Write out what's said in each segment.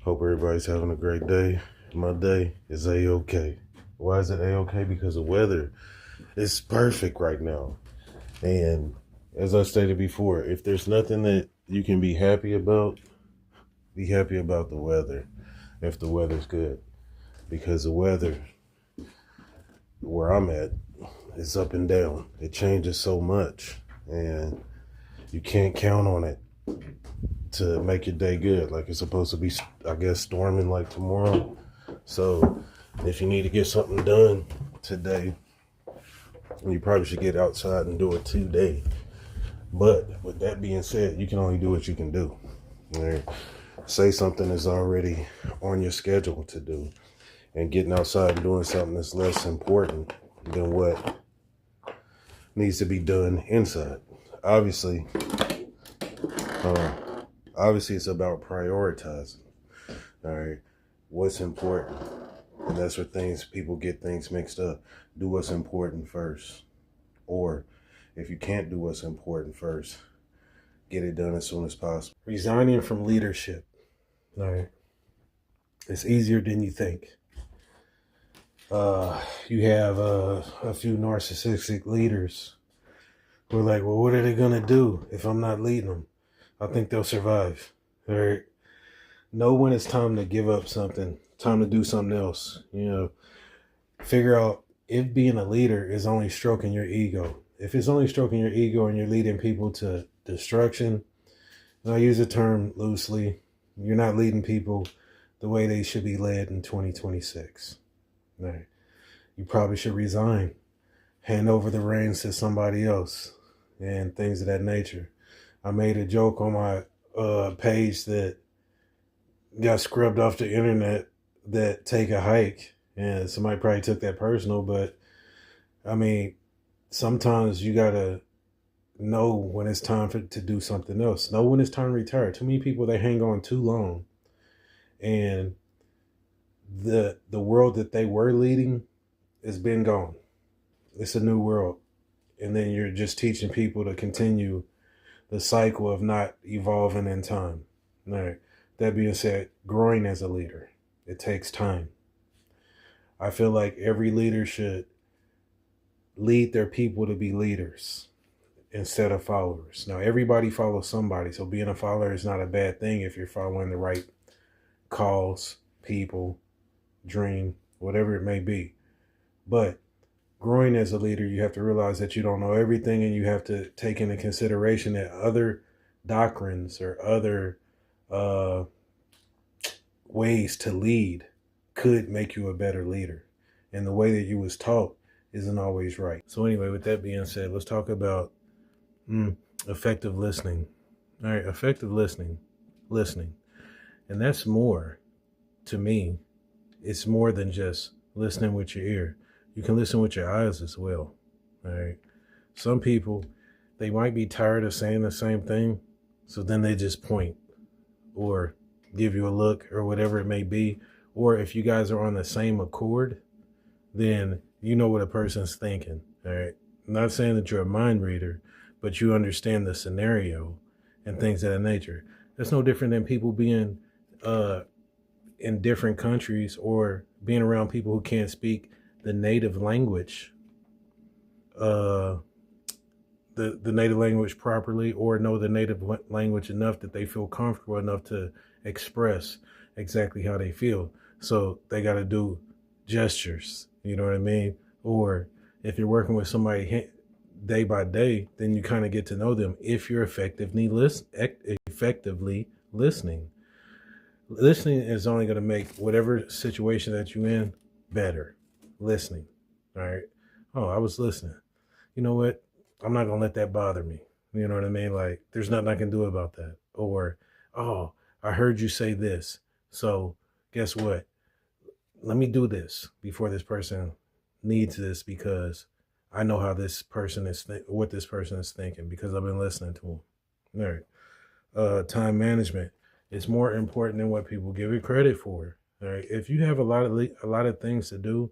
Hope everybody's having a great day. My day is A-OK. Why is it A-OK? Because the weather is perfect right now. And as I stated before, if there's nothing that you can be happy about the weather if the weather's good. Because the weather where I'm at is up and down. It changes so much. And you can't count on it to make your day good. Like it's supposed to be, I guess, storming like tomorrow. So if you need to get something done today, you probably should get outside and do it today. But with that being said, you can only do what you can do. Right? Say something is already on your schedule to do, and getting outside and doing something that's less important than what needs to be done inside. Obviously, uh, obviously it's about prioritizing. All right, what's important, and that's where people get things mixed up. Do what's important first, or if you can't do what's important first, get it done as soon as possible. Resigning from leadership. All right, it's easier than you think. You have a few narcissistic leaders who are like, well, what are they gonna do if I'm not leading them? I think they'll survive. All right. Know when it's time to give up something, time to do something else. Figure out if being a leader is only stroking your ego. If it's only stroking your ego and you're leading people to destruction, and I use the term loosely, you're not leading people the way they should be led in 2026. Right. You probably should resign, hand over the reins to somebody else, and things of that nature. I made a joke on my page that got scrubbed off the internet, that take a hike, and somebody probably took that personal, but I mean, sometimes you gotta know when it's time to do something else. Know when it's time to retire. Too many people, they hang on too long, and the world that they were leading has been gone. It's a new world, and then you're just teaching people to continue the cycle of not evolving in time. All right. That being said, growing as a leader, it takes time. I feel like every leader should lead their people to be leaders instead of followers. Now, everybody follows somebody, so being a follower is not a bad thing if you're following the right cause, people, dream, whatever it may be. But growing as a leader, you have to realize that you don't know everything, and you have to take into consideration that other doctrines or other ways to lead could make you a better leader. And the way that you was taught isn't always right. So anyway, with that being said, let's talk about effective listening. All right, effective listening. And that's more, to me, it's more than just listening with your ear. You can listen with your eyes as well. All right. Some people, they might be tired of saying the same thing, so then they just point or give you a look or whatever it may be. Or if you guys are on the same accord, then you know what a person's thinking. All right. I'm not saying that you're a mind reader, but you understand the scenario and things of that nature. That's no different than people being in different countries or being around people who can't speak the native language, the native language properly, or know the native language enough that they feel comfortable enough to express exactly how they feel. So they got to do gestures, you know what I mean? Or if you're working with somebody day by day, then you kind of get to know them if you're effectively listening. Listening is only going to make whatever situation that you're in better. Listening. All right. Oh, I was listening. You know what? I'm not going to let that bother me. You know what I mean? Like, there's nothing I can do about that. Or, oh, I heard you say this. So guess what? Let me do this before this person needs this, because I know how this person is, what this person is thinking, because I've been listening to them. All right. Time management is more important than what people give it credit for. All right. If you have a lot of things to do,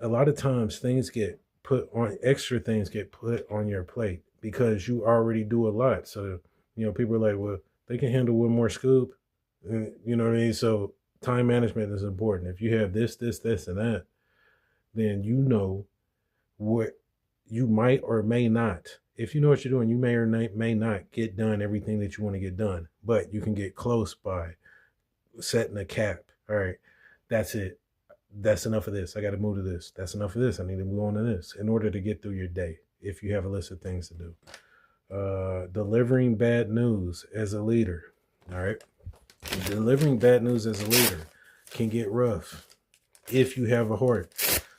a lot of times extra things get put on your plate because you already do a lot. So, people are like, well, they can handle one more scoop. You know what I mean? So time management is important. If you have this, and that, then you know what you might or may not. If you know what you're doing, you may or may not get done everything that you want to get done, but you can get close by setting a cap. All right, that's it. That's enough of this. I got to move to this. That's enough of this. I need to move on to this in order to get through your day. If you have a list of things to do, delivering bad news as a leader. All right, delivering bad news as a leader can get rough if you have a heart.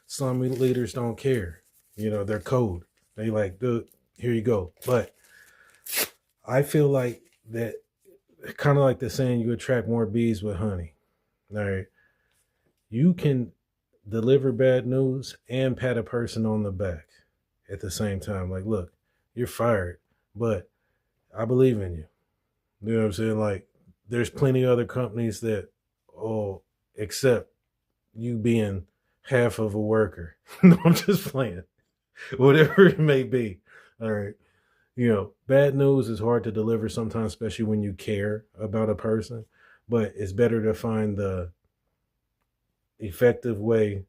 Some leaders don't care. You know, they're cold. They like, dude, here you go. But I feel like that, kind of like the saying, you attract more bees with honey. All right. You can deliver bad news and pat a person on the back at the same time. Like, look, you're fired, but I believe in you. You know what I'm saying? Like, there's plenty of other companies that accept you being half of a worker. No, I'm just playing. Whatever it may be. All right. You know, bad news is hard to deliver sometimes, especially when you care about a person, but it's better to find the effective way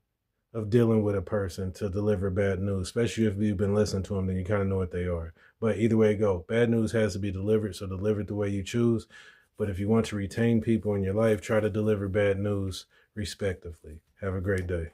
of dealing with a person to deliver bad news, especially if you've been listening to them, then you kind of know what they are. But either way it go, bad news has to be delivered, so deliver it the way you choose. But if you want to retain people in your life, try to deliver bad news respectively. Have a great day.